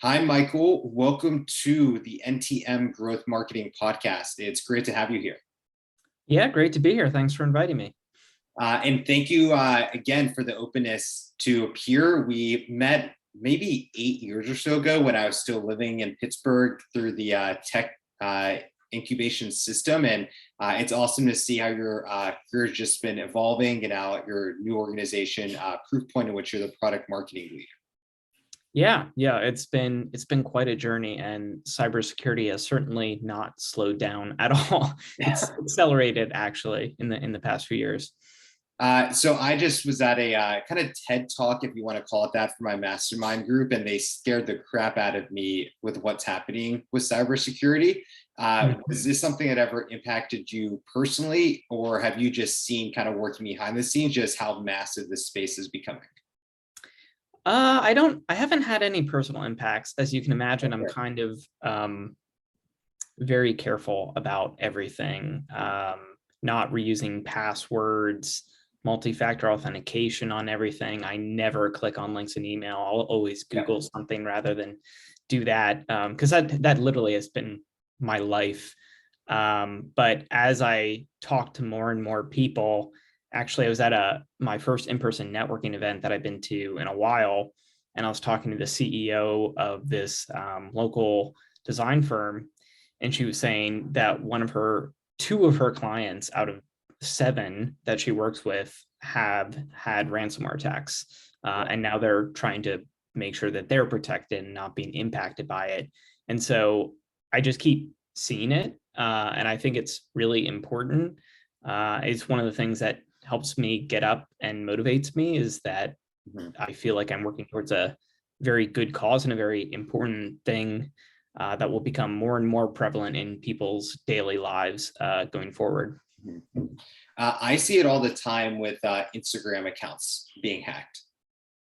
Hi, Michael. Welcome to the NTM Growth Marketing Podcast. It's great to have you here. Yeah, great to be here. Thanks for inviting me. And thank you again for the openness to appear. We met maybe 8 years or so ago when I was still living in Pittsburgh through the tech incubation system. And it's awesome to see how your career has just been evolving and now your new organization, Proofpoint, in which you're the product marketing lead. Yeah, it's been quite a journey, and cybersecurity has certainly not slowed down at all. It's accelerated actually in the past few years. So I just was at a kind of TED talk, if you want to call it that, for my mastermind group, and they scared the crap out of me with what's happening with cybersecurity. Is this something that ever impacted you personally, or have you just seen kind of working behind the scenes just how massive this space is becoming? I haven't had any personal impacts. As you can imagine, I'm kind of very careful about everything, not reusing passwords, multi-factor authentication on everything. I never click on links in email. I'll always Google something rather than do that, because that literally has been my life. But as I talk to more and more people, actually, I was at my first in-person networking event that I've been to in a while, and I was talking to the CEO of this local design firm, and she was saying that two of her clients out of 7 that she works with have had ransomware attacks, and now they're trying to make sure that they're protected and not being impacted by it. And so I just keep seeing it, and I think it's really important. It's one of the things that helps me get up and motivates me, is that I feel like I'm working towards a very good cause and a very important thing that will become more and more prevalent in people's daily lives going forward. I see it all the time with Instagram accounts being hacked.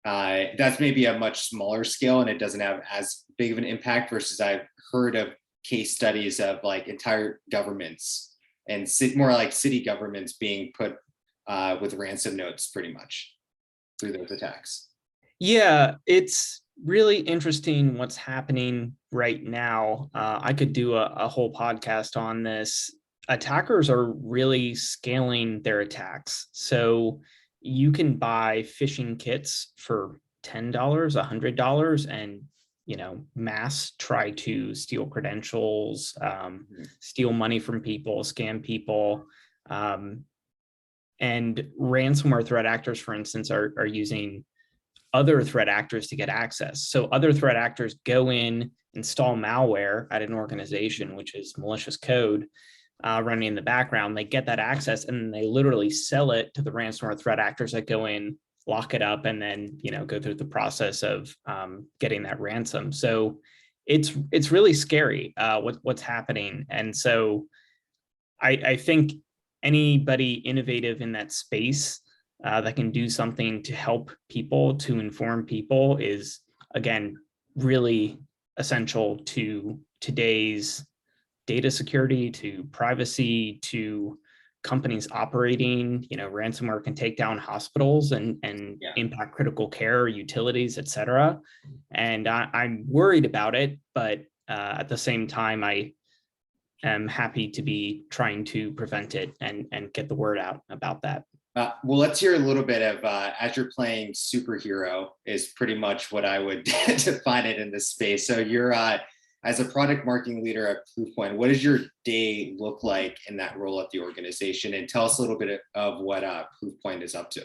That's maybe a much smaller scale and it doesn't have as big of an impact versus I've heard of case studies of like entire governments and more like city governments being put with ransom notes pretty much through those attacks. Yeah, it's really interesting what's happening right now. I could do a whole podcast on this. Attackers are really scaling their attacks. So you can buy phishing kits for $10, $100, and mass try to steal credentials, steal money from people, scam people. And ransomware threat actors, for instance, are using other threat actors to get access. So other threat actors go in, install malware at an organization, which is malicious code running in the background. They get that access and they literally sell it to the ransomware threat actors that go in, lock it up, and then go through the process of getting that ransom. So it's really scary what's happening. And so I think anybody innovative in that space that can do something to help people, to inform people, is, again, really essential to today's data security, to privacy, to companies operating. Ransomware can take down hospitals and impact critical care, utilities, et cetera. And I'm worried about it, but at the same time, I am happy to be trying to prevent it and get the word out about that. Well, let's hear a little bit of as you're playing superhero is pretty much what I would define it in this space. So you're as a product marketing leader at Proofpoint, what does your day look like in that role at the organization? And tell us a little bit of what Proofpoint is up to.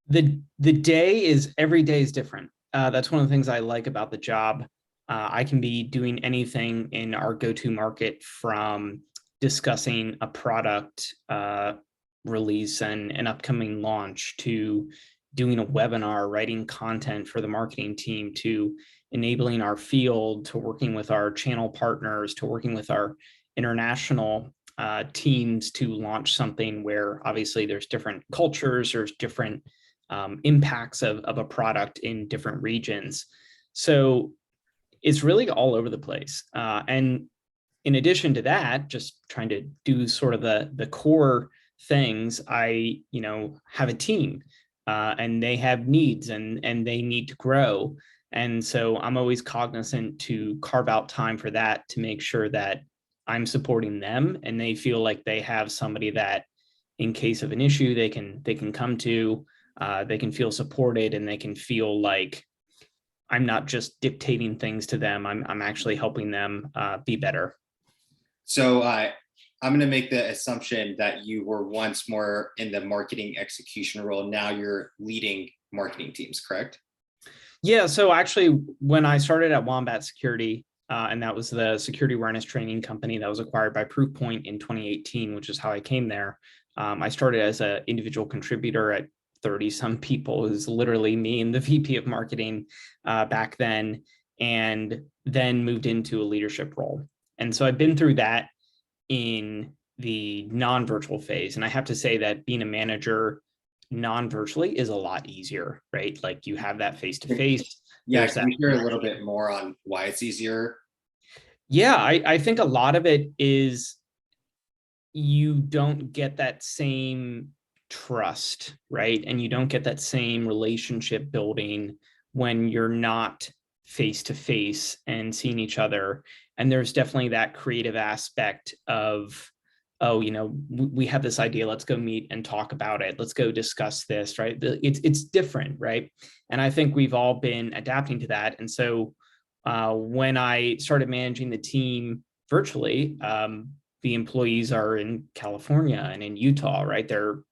The day is, every day is different. That's one of the things I like about the job. I can be doing anything in our go-to market, from discussing a product release and an upcoming launch, to doing a webinar, writing content for the marketing team, to enabling our field, to working with our channel partners, to working with our international teams to launch something where obviously there's different cultures, there's different impacts of a product in different regions. So it's really all over the place. And in addition to that, just trying to do sort of the core things, I have a team and they have needs and they need to grow. And so I'm always cognizant to carve out time for that, to make sure that I'm supporting them and they feel like they have somebody that, in case of an issue, they can come to, they can feel supported, and they can feel like I'm not just dictating things to them. I'm actually helping them be better. So I'm going to make the assumption that you were once more in the marketing execution role. Now you're leading marketing teams, correct? Yeah. So actually, when I started at Wombat Security, and that was the security awareness training company that was acquired by Proofpoint in 2018, which is how I came there. I started as an individual contributor at 30 some people. It was literally me and the VP of marketing back then, and then moved into a leadership role. And so I've been through that in the non-virtual phase. And I have to say that being a manager non-virtually is a lot easier, right? Like you have that face-to-face. Yeah, There's can that. you share a little bit more on why it's easier? Yeah, I think a lot of it is you don't get that same trust, right? And you don't get that same relationship building when you're not face to face and seeing each other. And there's definitely that creative aspect of, oh, we have this idea, let's go meet and talk about it, let's go discuss this, right? It's different, right? And I think we've all been adapting to that. And so when I started managing the team virtually, the employees are in California and in Utah, right? They're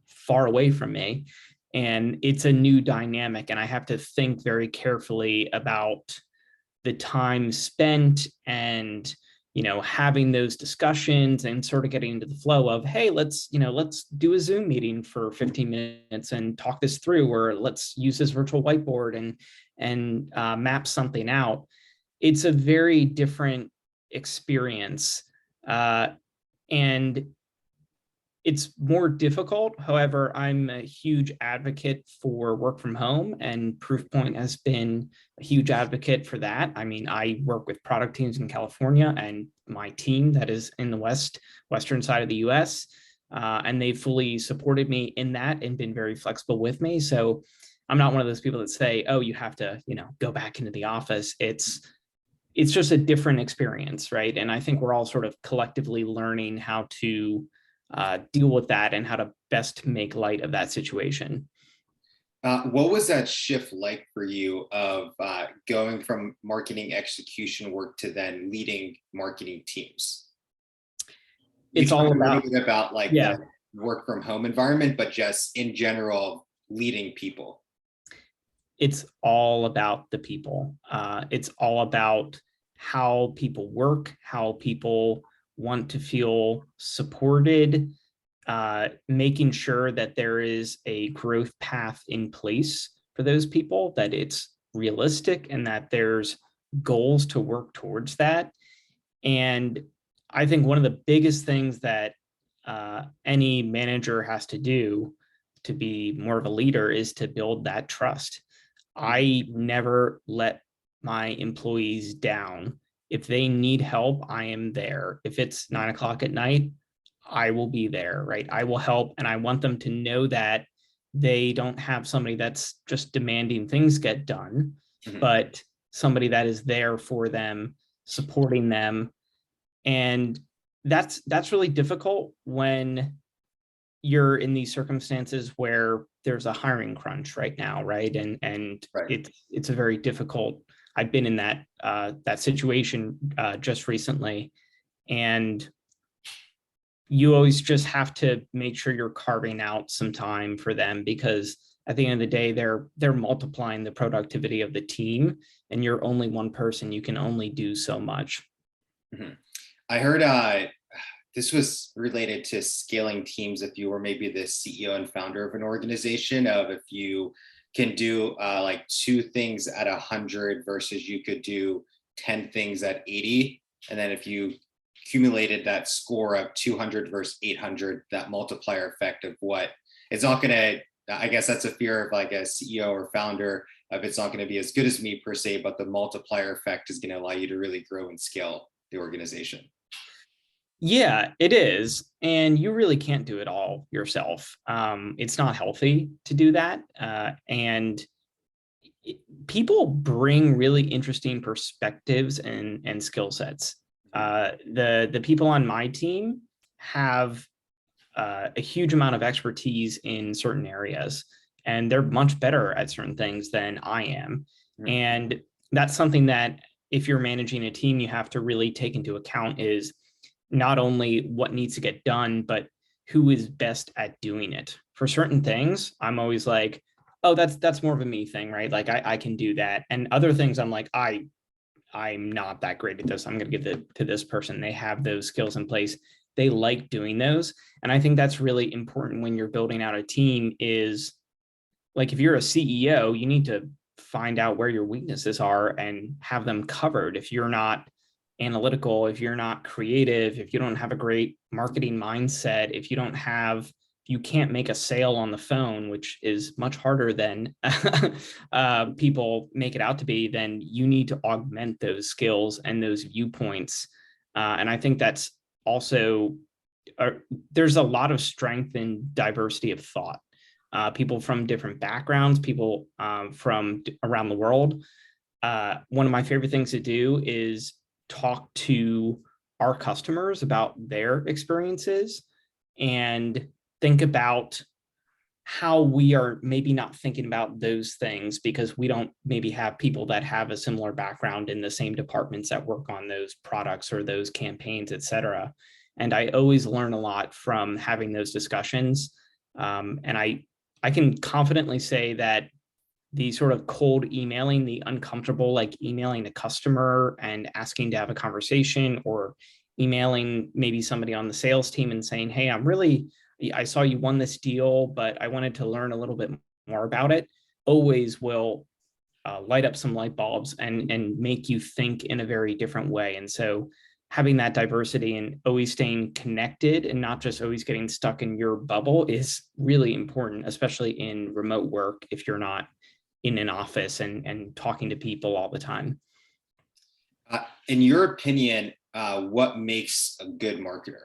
far away from me, and it's a new dynamic, and I have to think very carefully about the time spent and having those discussions and sort of getting into the flow of, hey, let's do a Zoom meeting for 15 minutes and talk this through, or let's use this virtual whiteboard and map something out. It's a very different experience, and it's more difficult. However, I'm a huge advocate for work from home, and Proofpoint has been a huge advocate for that. I mean, I work with product teams in California, and my team that is in the western side of the US, and they fully supported me in that and been very flexible with me. So I'm not one of those people that say, oh, you have to, go back into the office. It's just a different experience, right? And I think we're all sort of collectively learning how to deal with that and how to best make light of that situation. What was that shift like for you of going from marketing execution work to then leading marketing teams? You It's all talked a little about, bit about like yeah, the work from home environment, but just in general, leading people. it's all about the people. It's all about how people work, how people want to feel supported, making sure that there is a growth path in place for those people, that it's realistic and that there's goals to work towards that. And I think one of the biggest things that any manager has to do to be more of a leader is to build that trust. I never let my employees down. If they need help, I am there. If it's 9 o'clock at night, I will be there, right? I will help. And I want them to know that they don't have somebody that's just demanding things get done, but somebody that is there for them, supporting them. And that's really difficult when you're in these circumstances where there's a hiring crunch right now, right? And Right. it's a very difficult. I've been in that situation just recently, and you always just have to make sure you're carving out some time for them, because at the end of the day, they're multiplying the productivity of the team, and you're only one person. You can only do so much. I heard this was related to scaling teams. If you were maybe the CEO and founder of an organization, of if you can do like 2 things at 100 versus you could do 10 things at 80. And then if you accumulated that score of 200 versus 800, that multiplier effect of what it's not going to, I guess that's a fear of like a CEO or founder of, it's not going to be as good as me per se, but the multiplier effect is going to allow you to really grow and scale the organization. Yeah, it is. And you really can't do it all yourself. It's not healthy to do that. And people bring really interesting perspectives and skill sets. The people on my team have a huge amount of expertise in certain areas, and they're much better at certain things than I am. And that's something that if you're managing a team, you have to really take into account is not only what needs to get done, but who is best at doing it. For certain things, I'm always like, oh, that's more of a me thing, right? Like I can do that. And other things I'm like, I'm not that great at this. I'm going to give it to this person. They have those skills in place. They like doing those. And I think that's really important when you're building out a team is like, if you're a CEO, you need to find out where your weaknesses are and have them covered. If you're not analytical, if you're not creative, if you don't have a great marketing mindset, if you don't have, you can't make a sale on the phone, which is much harder than people make it out to be, then you need to augment those skills and those viewpoints. And I think that's also, there's a lot of strength in diversity of thought. People from different backgrounds, people from around the world. One of my favorite things to do is talk to our customers about their experiences and think about how we are maybe not thinking about those things because we don't maybe have people that have a similar background in the same departments that work on those products or those campaigns, et cetera. And I always learn a lot from having those discussions. And I can confidently say that the sort of cold emailing, the uncomfortable, like emailing a customer and asking to have a conversation, or emailing maybe somebody on the sales team and saying, hey, I saw you won this deal, but I wanted to learn a little bit more about it, always will light up some light bulbs and make you think in a very different way. And so having that diversity and always staying connected and not just always getting stuck in your bubble is really important, especially in remote work, if you're not in an office and talking to people all the time. In your opinion, what makes a good marketer?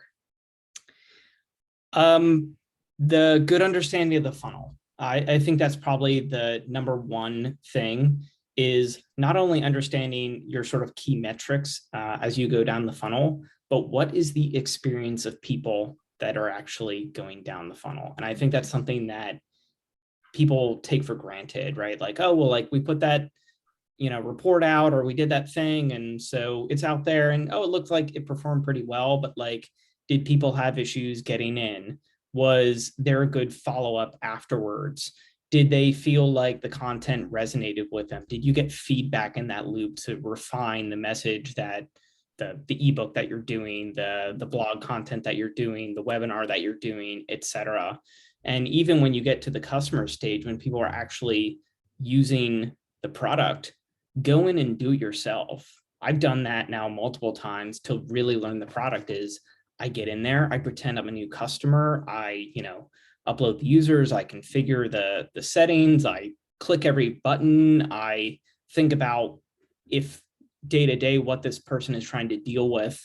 The good understanding of the funnel. I think that's probably the number one thing, is not only understanding your sort of key metrics as you go down the funnel, but what is the experience of people that are actually going down the funnel. And I think that's something that people take for granted, right? Like, oh, well, like we put that, report out, or we did that thing, and so it's out there, and oh, it looked like it performed pretty well, but like, did people have issues getting in? Was there a good follow-up afterwards? Did they feel like the content resonated with them? Did you get feedback in that loop to refine the message that the ebook that you're doing, the blog content that you're doing, the webinar that you're doing, et cetera? And even when you get to the customer stage, when people are actually using the product, go in and do it yourself. I've done that now multiple times to really learn the product. Is I get in there, I pretend I'm a new customer, I, upload the users, I configure the settings, I click every button, I think about if day to day what this person is trying to deal with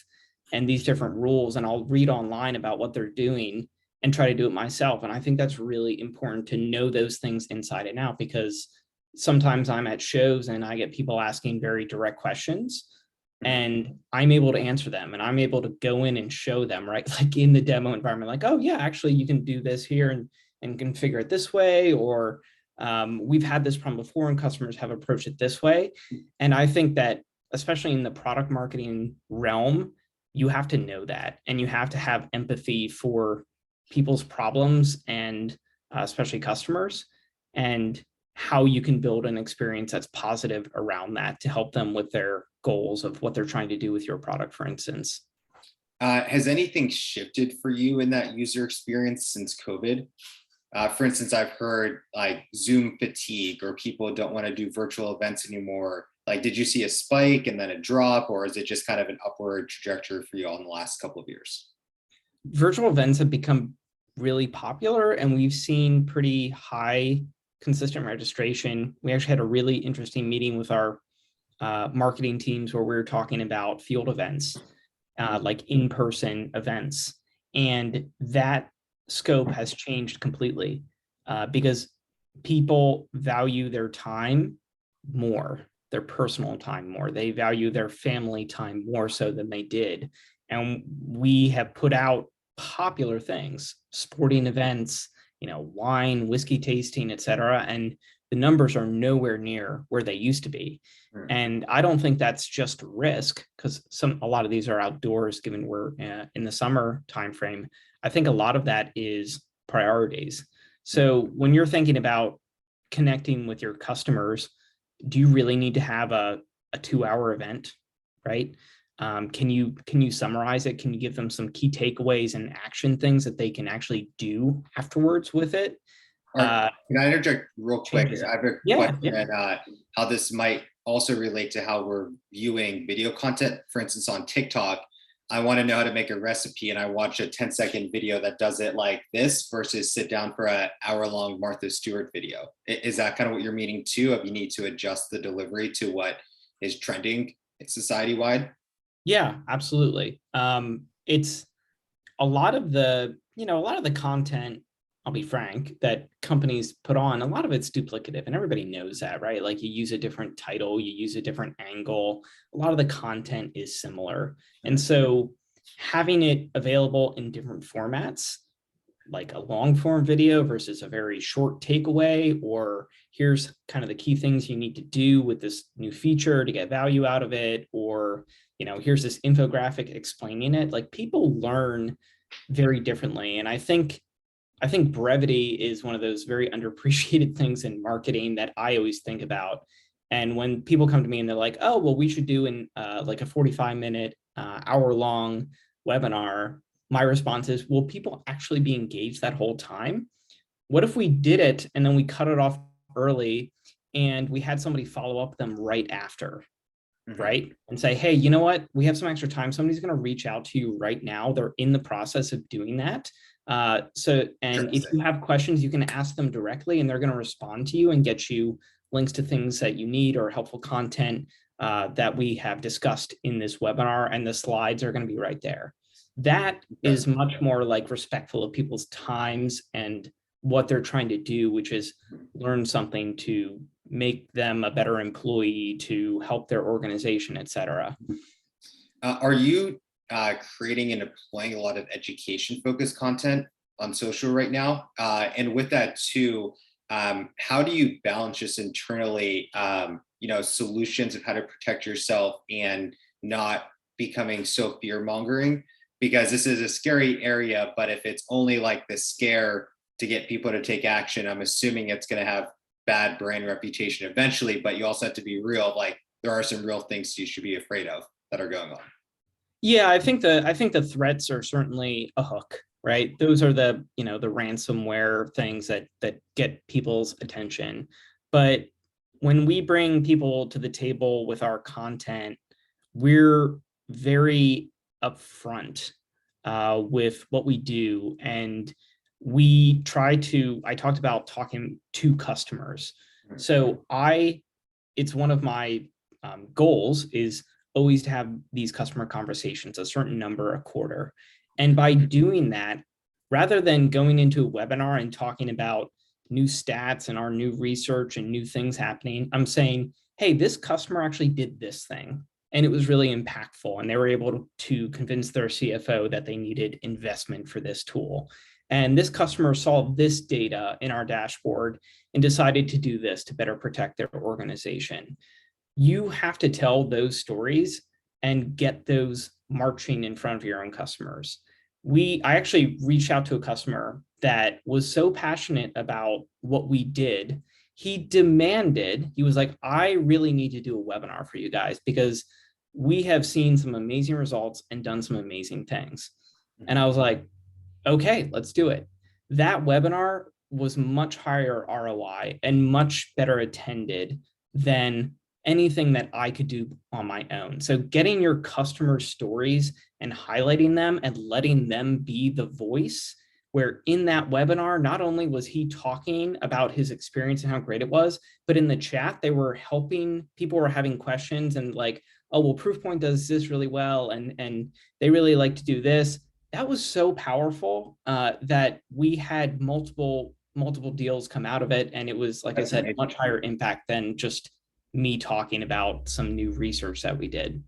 and these different rules, and I'll read online about what they're doing and try to do it myself. And I think that's really important to know those things inside and out, because sometimes I'm at shows and I get people asking very direct questions, and I'm able to answer them, and I'm able to go in and show them, right? Like in the demo environment, like, oh yeah, actually you can do this here and configure it this way, or we've had this problem before and customers have approached it this way. And I think that especially in the product marketing realm, you have to know that, and you have to have empathy for people's problems, and especially customers, and how you can build an experience that's positive around that to help them with their goals of what they're trying to do with your product, for instance. Has anything shifted for you in that user experience since COVID? For instance, I've heard like Zoom fatigue, or people don't want to do virtual events anymore. Like, did you see a spike and then a drop, or is it just kind of an upward trajectory for you all in the last couple of years? Virtual events have become really popular, and we've seen pretty high consistent registration. We actually had a really interesting meeting with our marketing teams where we were talking about field events, like in-person events. And that scope has changed completely because people value their time more, their personal time more. They value their family time more so than they did. And we have put out popular things, sporting events, wine, whiskey tasting, et cetera. And the numbers are nowhere near where they used to be. And I don't think that's just risk, because a lot of these are outdoors, given we're in the summer timeframe. I think a lot of that is priorities. So when you're thinking about connecting with your customers, do you really need to have a 2-hour event, right? Can you summarize it? Can you give them some key takeaways and action things that they can actually do afterwards with it? Can I interject real quick? I have a question on how this might also relate to how we're viewing video content. For instance, on TikTok, I want to know how to make a recipe, and I watch a 10-second video that does it like this versus sit down for an hour-long Martha Stewart video. Is that kind of what you're meaning too? If you need to adjust the delivery to what is trending society-wide? Yeah, absolutely. It's a lot of the content, I'll be frank, that companies put on, a lot of it's duplicative, and everybody knows that, right? Like, you use a different title, you use a different angle, a lot of the content is similar. And so having it available in different formats, like a long form video versus a very short takeaway, or here's kind of the key things you need to do with this new feature to get value out of it, or here's this infographic explaining it. Like, people learn very differently. And I think brevity is one of those very underappreciated things in marketing that I always think about. And when people come to me and they're like, oh, well, we should do like a 45-minute, hour-long webinar, my response is, will people actually be engaged that whole time? What if we did it and then we cut it off early and we had somebody follow up them right after? Right? And say, hey, you know what? We have some extra time. Somebody's going to reach out to you right now. They're in the process of doing that. If you have questions, you can ask them directly, and they're going to respond to you and get you links to things that you need or helpful content that we have discussed in this webinar, and the slides are going to be right there. That is much more like respectful of people's times and what they're trying to do, which is learn something to make them a better employee, to help their organization, et cetera. Are you creating and deploying a lot of education-focused content on social right now? And with that too, how do you balance just internally, solutions of how to protect yourself and not becoming so fear-mongering? Because this is a scary area, but if it's only like the scare to get people to take action, I'm assuming it's going to have bad brand reputation eventually, but you also have to be real. Like, there are some real things you should be afraid of that are going on. Yeah, I think the threats are certainly a hook, right? Those are the ransomware things that get people's attention. But when we bring people to the table with our content, we're very upfront with what we do, and we try to. I talked about talking to customers, so it's one of my goals is always to have these customer conversations, a certain number a quarter. And by doing that, rather than going into a webinar and talking about new stats and our new research and new things happening, I'm saying, hey, this customer actually did this thing, and it was really impactful, and they were able to convince their CFO that they needed investment for this tool. And this customer saw this data in our dashboard and decided to do this to better protect their organization. You have to tell those stories and get those marching in front of your own customers. I actually reached out to a customer that was so passionate about what we did. He was like, I really need to do a webinar for you guys because we have seen some amazing results and done some amazing things. And I was like, okay, let's do it. That webinar was much higher ROI and much better attended than anything that I could do on my own. So getting your customer stories and highlighting them and letting them be the voice, where in that webinar, not only was he talking about his experience and how great it was, but in the chat, they were helping, people were having questions and like, oh, well, Proofpoint does this really well, and they really like to do this. That was so powerful that we had multiple deals come out of it. And it was, like I said, much higher impact than just me talking about some new research that we did.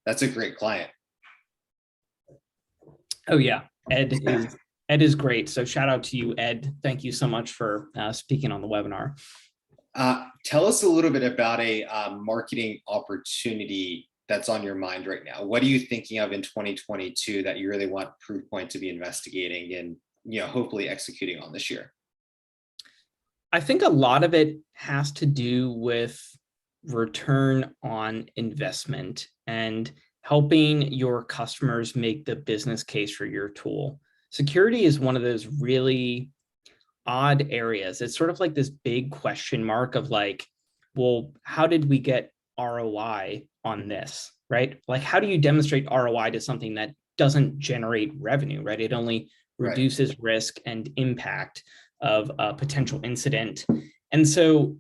That's a great client. Oh yeah, Ed is great. So shout out to you, Ed. Thank you so much for speaking on the webinar. Tell us a little bit about a marketing opportunity that's on your mind right now. What are you thinking of in 2022 that you really want Proofpoint to be investigating and, you know, hopefully executing on this year? I think a lot of it has to do with return on investment and helping your customers make the business case for your tool. Security is one of those really odd areas. It's sort of like this big question mark of like, well, how did we get ROI on this, right? Like, how do you demonstrate ROI to something that doesn't generate revenue, right? It only reduces risk and impact of a potential incident. And so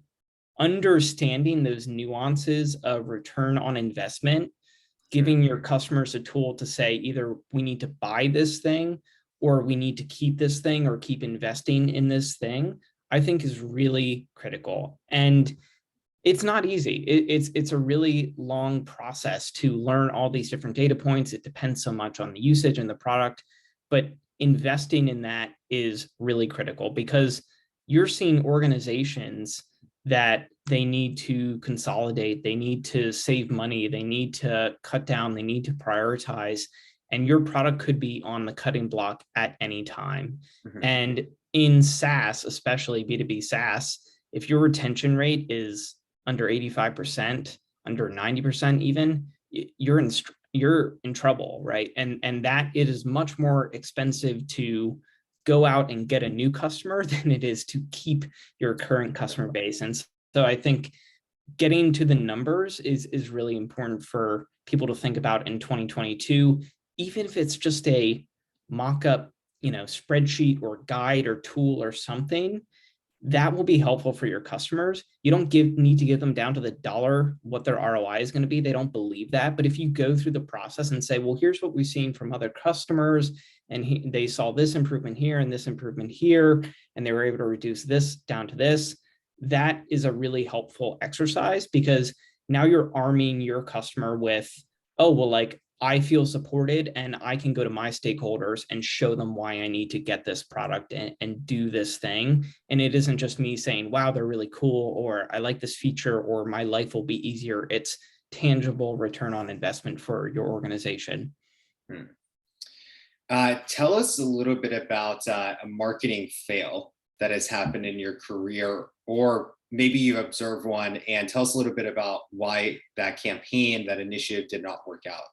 understanding those nuances of return on investment, giving your customers a tool to say either we need to buy this thing or we need to keep this thing or keep investing in this thing, I think is really critical. And it's not easy. It's a really long process to learn all these different data points. It depends so much on the usage and the product, but investing in that is really critical because you're seeing organizations that they need to consolidate, they need to save money, they need to cut down, they need to prioritize, and your product could be on the cutting block at any time. And in SaaS, especially B2B SaaS, if your retention rate is under 85%, under 90% even, you're in trouble, right? And that it is much more expensive to go out and get a new customer than it is to keep your current customer base. And so I think getting to the numbers is really important for people to think about in 2022, even if it's just a mock-up, spreadsheet or guide or tool or something. That will be helpful for your customers. You don't need to give them down to the dollar what their ROI is going to be. They don't believe that. But if you go through the process and say, well, here's what we've seen from other customers, and they saw this improvement here and this improvement here, and they were able to reduce this down to this, that is a really helpful exercise because now you're arming your customer with, oh, well, like, I feel supported and I can go to my stakeholders and show them why I need to get this product and do this thing. And it isn't just me saying, wow, they're really cool, or I like this feature, or my life will be easier. It's tangible return on investment for your organization. Tell us a little bit about a marketing fail that has happened in your career, or maybe you observed one, and tell us a little bit about why that campaign, that initiative did not work out.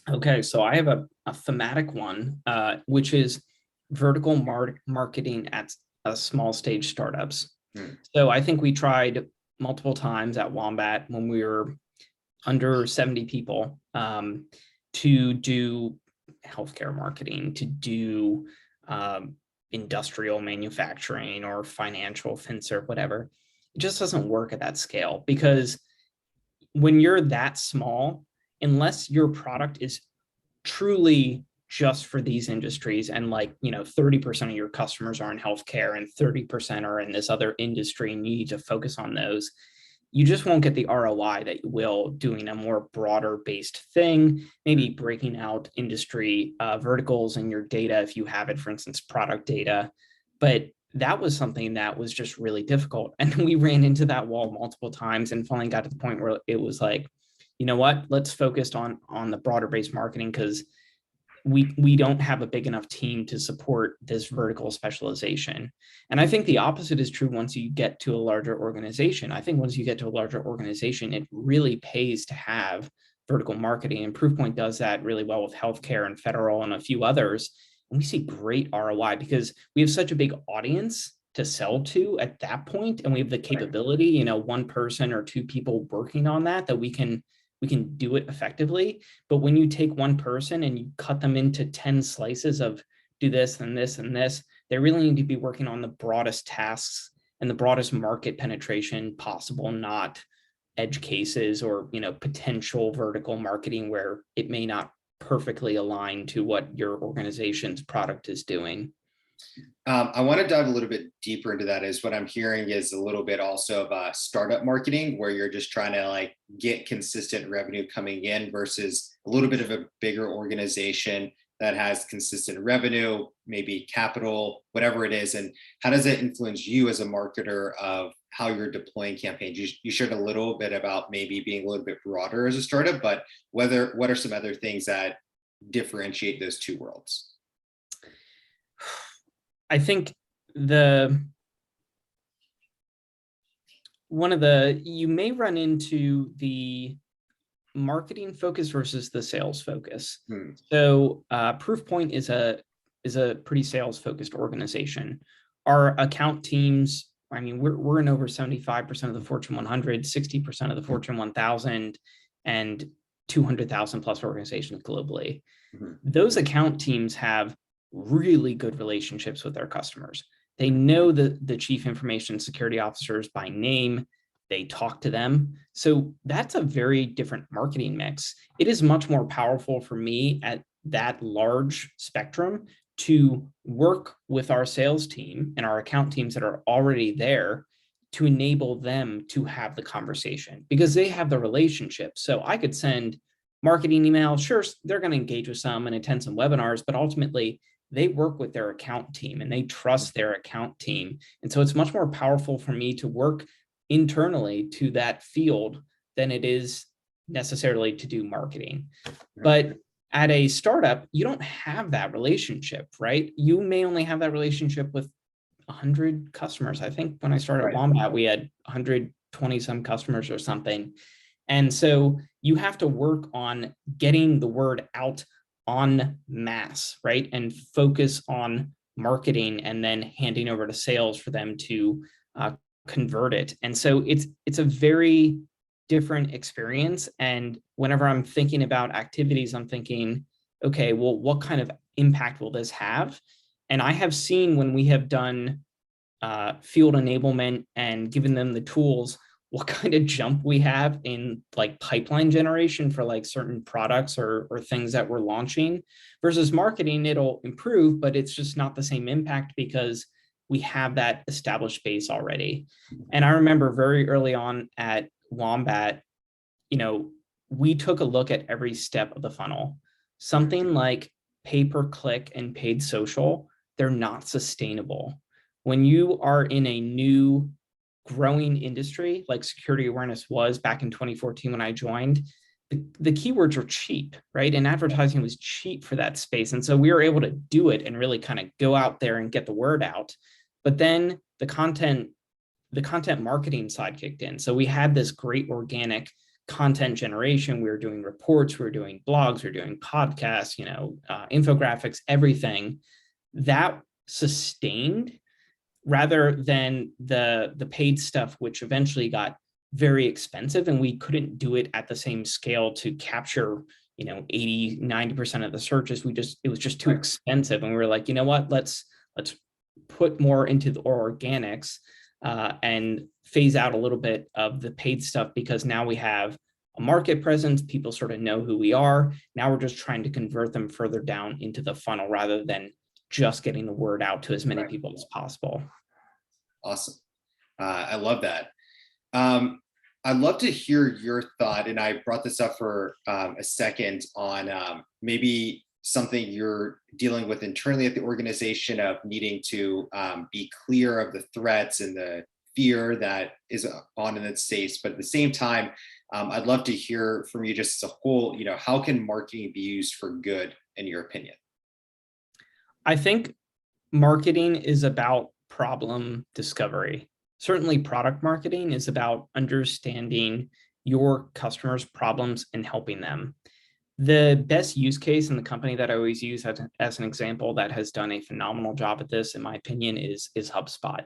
Okay, so I have a thematic one, which is vertical marketing at small stage startups. So I think we tried multiple times at Wombat when we were under 70 people to do healthcare marketing, to do industrial manufacturing or financial, FinServ, whatever. It just doesn't work at that scale because when you're that small, unless your product is truly just for these industries and 30% of your customers are in healthcare and 30% are in this other industry and you need to focus on those, you just won't get the ROI that you will doing a more broader based thing, maybe breaking out industry verticals in your data if you have it, for instance, product data. But that was something that was just really difficult. And we ran into that wall multiple times and finally got to the point where it was like, you know what, let's focus on the broader based marketing because we don't have a big enough team to support this vertical specialization. And I think the opposite is true once you get to a larger organization. I think once you get to a larger organization, it really pays to have vertical marketing. And Proofpoint does that really well with healthcare and federal and a few others. And we see great ROI because we have such a big audience to sell to at that point, and we have the capability, one person or two people working on that we can do it effectively. But when you take one person and you cut them into 10 slices of do this and this and this, they really need to be working on the broadest tasks and the broadest market penetration possible, not edge cases or potential vertical marketing where it may not perfectly align to what your organization's product is doing. I want to dive a little bit deeper into that. Is what I'm hearing is a little bit also of startup marketing, where you're just trying to like get consistent revenue coming in versus a little bit of a bigger organization that has consistent revenue, maybe capital, whatever it is. And how does it influence you as a marketer of how you're deploying campaigns? You shared a little bit about maybe being a little bit broader as a startup, but what are some other things that differentiate those two worlds? I think the you may run into the marketing focus versus the sales focus. So Proofpoint is a pretty sales focused organization. Our account teams, I mean, we're in over 75% of the Fortune 100, 60% of the Fortune 1000, and 200,000 plus organizations globally. Those account teams have really good relationships with their customers. They know the chief information security officers by name. They talk to them. So that's a very different marketing mix. It is much more powerful for me at that large spectrum to work with our sales team and our account teams that are already there to enable them to have the conversation because they have the relationship. So I could send marketing emails. Sure, they're going to engage with some and attend some webinars, but ultimately they work with their account team and they trust their account team. And so it's much more powerful for me to work internally to that field than it is necessarily to do marketing. But at a startup, you don't have that relationship, right? You may only have that relationship with 100 customers. I think when I started Wombat, we had 120 some customers or something. And so you have to work on getting the word out en masse, right? And focus on marketing and then handing over to sales for them to convert it. And so it's a very different experience. And whenever I'm thinking about activities, I'm thinking, okay, well, what kind of impact will this have? And I have seen when we have done field enablement and given them the tools, what kind of jump we have in like pipeline generation for like certain products or things that we're launching versus marketing. It'll improve, but it's just not the same impact because we have that established base already. And I remember very early on at Wombat, we took a look at every step of the funnel. Something like pay-per-click and paid social, they're not sustainable. When you are in a new growing industry like security awareness was back in 2014 when I joined, the keywords were cheap, right? And advertising was cheap for that space. And so we were able to do it and really kind of go out there and get the word out. But then the content marketing side kicked in. So we had this great organic content generation. We were doing reports, we were doing blogs, we were doing podcasts, infographics, everything that sustained rather than the paid stuff, which eventually got very expensive and we couldn't do it at the same scale to capture 80, 90% of the searches. It was just too expensive. And we were like, you know what, let's put more into the organics and phase out a little bit of the paid stuff because now we have a market presence. People sort of know who we are. Now we're just trying to convert them further down into the funnel rather than just getting the word out to as many people as possible. Awesome. I love that. I'd love to hear your thought, and I brought this up for a second on maybe something you're dealing with internally at the organization of needing to be clear of the threats and the fear that is on in that space. But at the same time, I'd love to hear from you just as a whole, how can marketing be used for good in your opinion? I think marketing is about problem discovery. Certainly product marketing is about understanding your customers' problems and helping them. The best use case in the company that I always use as an example that has done a phenomenal job at this, in my opinion, is Hubspot.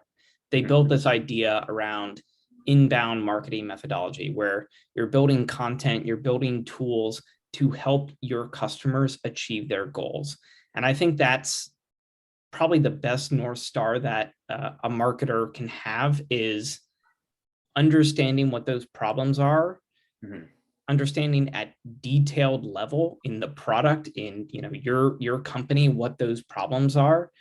They built this idea around inbound marketing methodology where you're building content, you're building tools to help your customers achieve their goals. And I think that's probably the best North Star that a marketer can have is understanding what those problems are, understanding at detailed level in the product, in your company, what those problems are,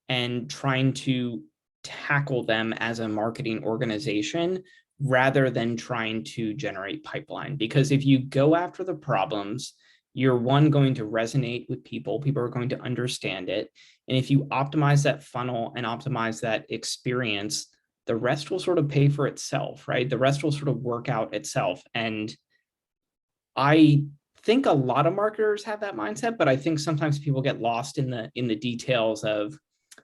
and trying to tackle them as a marketing organization rather than trying to generate pipeline. Because if you go after the problems, you're going to resonate with people. People are going to understand it. And if you optimize that funnel and optimize that experience, the rest will sort of pay for itself, right? The rest will sort of work out itself. And I think a lot of marketers have that mindset, but I think sometimes people get lost in the details of,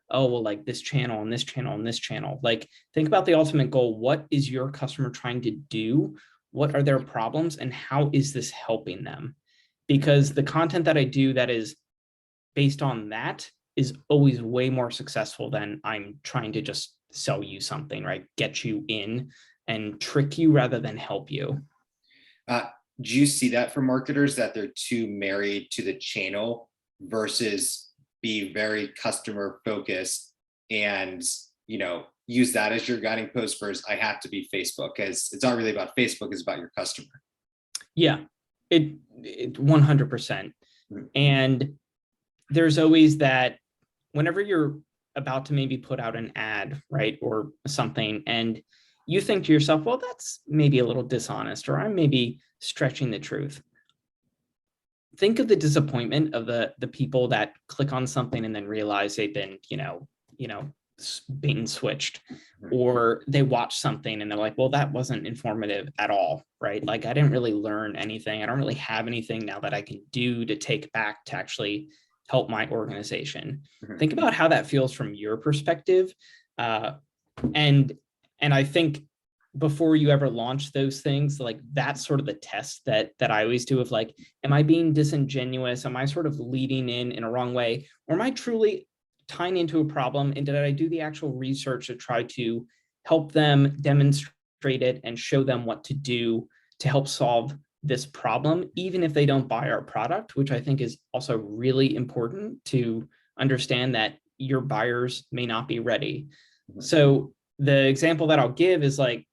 oh, well, like this channel and this channel and this channel. Like, think about the ultimate goal. What is your customer trying to do? What are their problems? And how is this helping them? Because the content that I do that is based on that is always way more successful than I'm trying to just sell you something, right? Get you in and trick you rather than help you. Do you see that for marketers, that they're too married to the channel versus be very customer focused and, use that as your guiding post versus I have to be Facebook, because it's not really about Facebook, it's about your customer? Yeah, it 100%. And there's always that whenever you're about to maybe put out an ad, right, or something, and you think to yourself, well, that's maybe a little dishonest, or I'm maybe stretching the truth. Think of the disappointment of the people that click on something and then realize they've been, bait and switched, or they watch something and they're like, well, that wasn't informative at all, right? Like, I didn't really learn anything. I don't really have anything now that I can do to take back to actually help my organization. Think about how that feels from your perspective. And I think before you ever launch those things, like, that's sort of the test that I always do of like, am I being disingenuous? Am I sort of leading in a wrong way? Or am I truly tying into a problem? And did I do the actual research to try to help them demonstrate it and show them what to do to help solve this problem, even if they don't buy our product, which I think is also really important to understand, that your buyers may not be ready. So the example that I'll give is like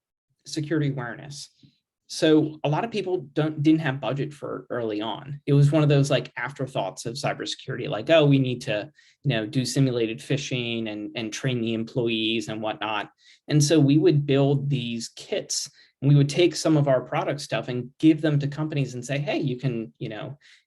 security awareness. So a lot of people didn't have budget for early on. It was one of those like afterthoughts of cybersecurity, like, oh, we need to, do simulated phishing and train the employees and whatnot. And so we would build these kits, and we would take some of our product stuff and give them to companies and say, hey, you can,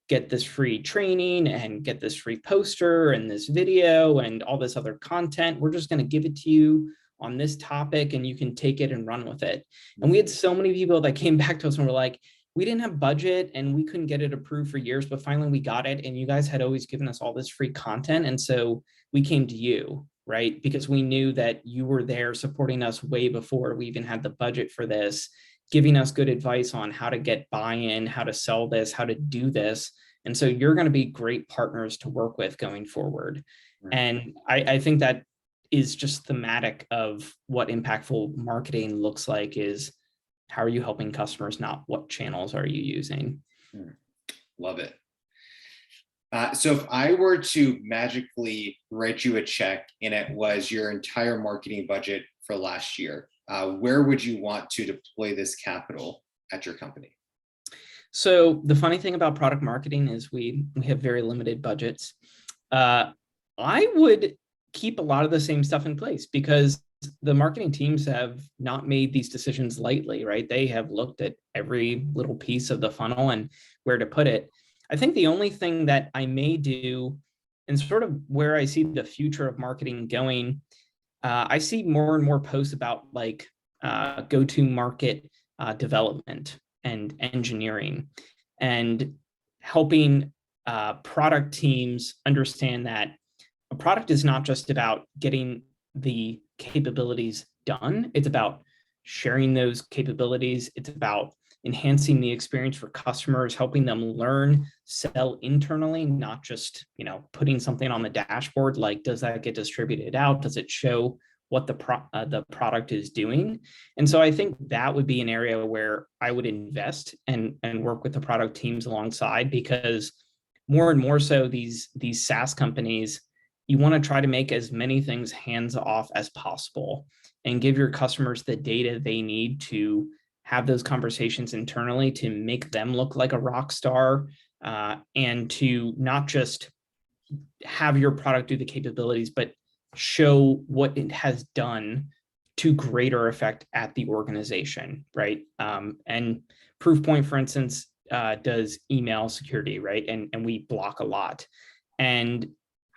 get this free training and get this free poster and this video and all this other content. We're just going to give it to you on this topic, and you can take it and run with it. And we had so many people that came back to us and were like, we didn't have budget and we couldn't get it approved for years, but finally we got it. And you guys had always given us all this free content. And so we came to you, right? Because we knew that you were there supporting us way before we even had the budget for this, giving us good advice on how to get buy-in, how to sell this, how to do this. And so you're going to be great partners to work with going forward. And I think that is just thematic of what impactful marketing looks like, is how are you helping customers, not what channels are you using? Love it. So if I were to magically write you a check and it was your entire marketing budget for last year, where would you want to deploy this capital at your company? So the funny thing about product marketing is we have very limited budgets. I would keep a lot of the same stuff in place, because the marketing teams have not made these decisions lightly, right? They have looked at every little piece of the funnel and where to put it. I think the only thing that I may do, and sort of where I see the future of marketing going, I see more and more posts about like go-to-market development and engineering, and helping product teams understand that a product is not just about getting the capabilities done. It's about sharing those capabilities. It's about enhancing the experience for customers, helping them learn, sell internally, not just, putting something on the dashboard. Like, does that get distributed out? Does it show what the product is doing? And so I think that would be an area where I would invest and work with the product teams alongside, because more and more so these SaaS companies, you want to try to make as many things hands off as possible and give your customers the data they need to have those conversations internally to make them look like a rock star, and to not just have your product do the capabilities, but show what it has done to greater effect at the organization, right? And Proofpoint, for instance, does email security, right? And we block a lot. And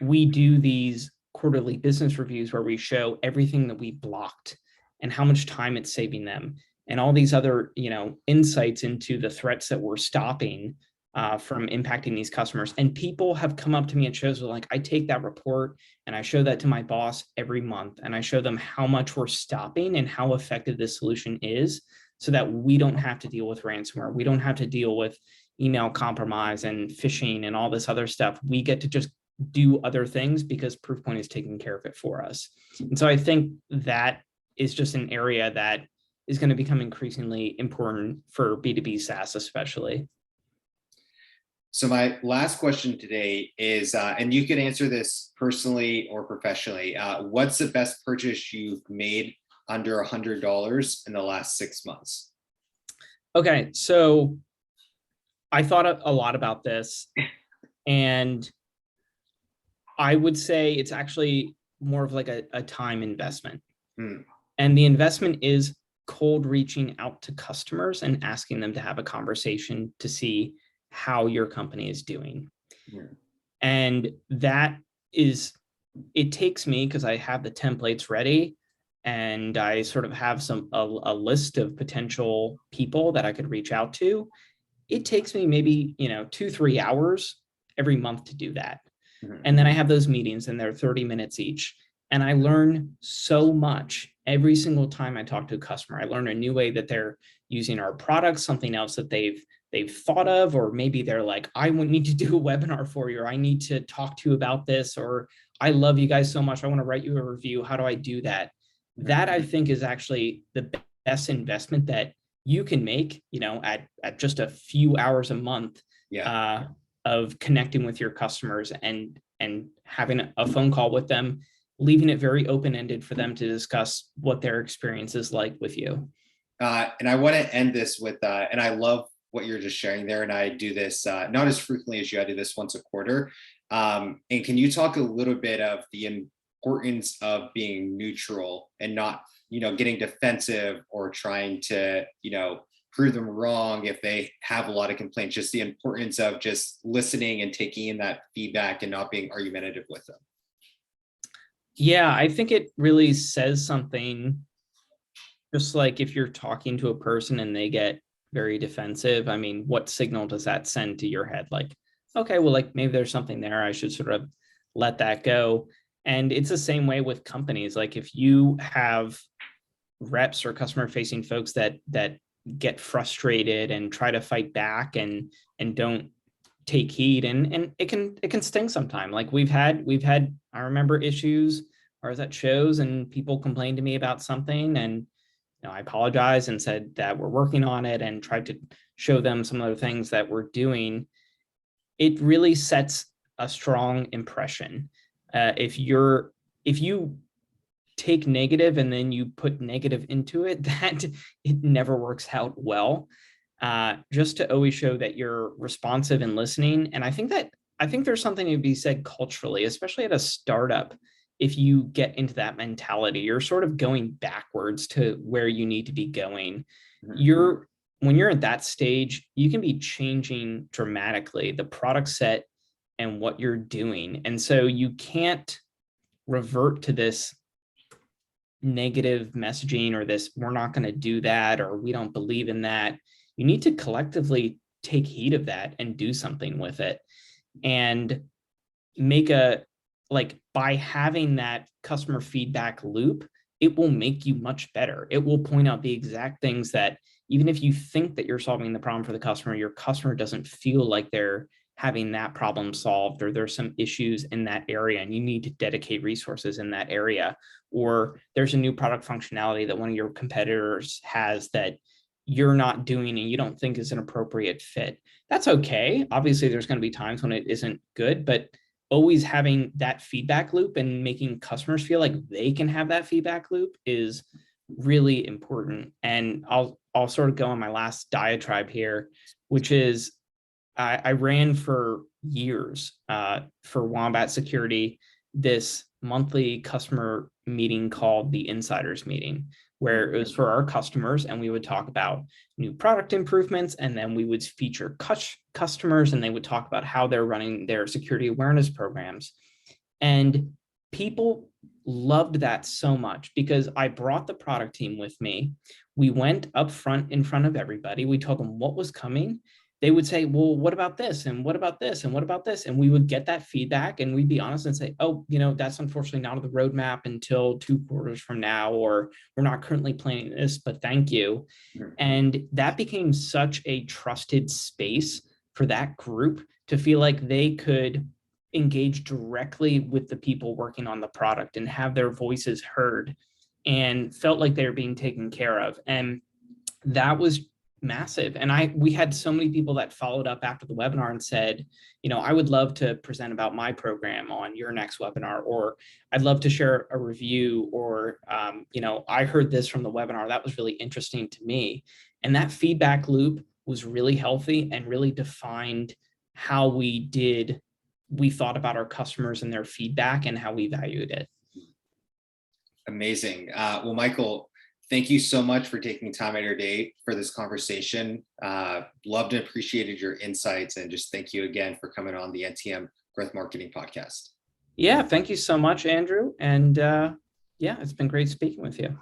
we do these quarterly business reviews where we show everything that we blocked and how much time it's saving them, and all these other, insights into the threats that we're stopping from impacting these customers. And people have come up to me at shows with like, I take that report and I show that to my boss every month, and I show them how much we're stopping and how effective this solution is, so that we don't have to deal with ransomware. We don't have to deal with email compromise and phishing and all this other stuff. We get to just do other things because Proofpoint is taking care of it for us. And so I think that is just an area that is going to become increasingly important for B2B SaaS, especially. So my last question today is, and you can answer this personally or professionally, what's the best purchase you've made under $100 in the last 6 months? Okay, so I thought a lot about this, and I would say it's actually more of like a time investment. And the investment is cold reaching out to customers and asking them to have a conversation to see how your company is doing. And that is, it takes me, because I have the templates ready and I sort of have a list of potential people that I could reach out to. It takes me maybe 2-3 hours every month to do that. And then I have those meetings, and they're 30 minutes each. And I learn so much every single time I talk to a customer. I learn a new way that they're using our products, something else that they've thought of, or maybe they're like, I need to do a webinar for you, or I need to talk to you about this, or I love you guys so much, I want to write you a review. How do I do that? That, I think, is actually the best investment that you can make, at just a few hours a month of connecting with your customers and having a phone call with them, leaving it very open-ended for them to discuss what their experience is like with you. And I want to end this with, and I love what you're just sharing there. And I do this not as frequently as you. I do this once a quarter. And can you talk a little bit of the importance of being neutral and not, getting defensive or trying to, prove them wrong if they have a lot of complaints, just the importance of just listening and taking in that feedback and not being argumentative with them? Yeah, I think it really says something. Just like if you're talking to a person and they get very defensive, I mean, what signal does that send to your head? Like, okay, well, like maybe there's something there. I should sort of let that go. And it's the same way with companies. Like if you have reps or customer facing folks that get frustrated and try to fight back and don't take heed, and it can sting sometime. Like we've had I remember issues, or that shows, and people complained to me about something, and I apologized and said that we're working on it and tried to show them some of the things that we're doing. It really sets a strong impression. If you take negative and then you put negative into it, that it never works out well. Just to always show that you're responsive and listening. And I think there's something to be said culturally, especially at a startup. If you get into that mentality, you're sort of going backwards to where you need to be going. When you're at that stage, you can be changing dramatically the product set and what you're doing. And so you can't revert to this negative messaging or this, we're not going to do that, or we don't believe in that. You need to collectively take heed of that and do something with it, and by having that customer feedback loop, it will make you much better. It will point out the exact things that, even if you think that you're solving the problem for the customer, your customer doesn't feel like they're having that problem solved, or there's some issues in that area and you need to dedicate resources in that area, or there's a new product functionality that one of your competitors has that you're not doing and you don't think is an appropriate fit. That's okay. Obviously, there's going to be times when it isn't good, but always having that feedback loop and making customers feel like they can have that feedback loop is really important. And I'll sort of go on my last diatribe here, which is I ran for years for Wombat Security this monthly customer meeting called the Insiders Meeting, where it was for our customers, and we would talk about new product improvements, and then we would feature customers, and they would talk about how they're running their security awareness programs. And people loved that so much because I brought the product team with me. We went up front in front of everybody. We told them what was coming. They would say, well, what about this? And what about this? And what about this? And we would get that feedback, and we'd be honest and say, oh, that's unfortunately not on the roadmap until 2 quarters from now, or we're not currently planning this, but thank you. And that became such a trusted space for that group to feel like they could engage directly with the people working on the product and have their voices heard and felt like they were being taken care of. And that was massive. And we had so many people that followed up after the webinar and said, I would love to present about my program on your next webinar, or I'd love to share a review, or, I heard this from the webinar. That was really interesting to me. And that feedback loop was really healthy and really defined how we thought about our customers and their feedback and how we valued it. Amazing. Well, Michael, thank you so much for taking time out of your day for this conversation. Loved and appreciated your insights, and just thank you again for coming on the NTM Growth Marketing Podcast. Yeah, thank you so much, Andrew. And it's been great speaking with you.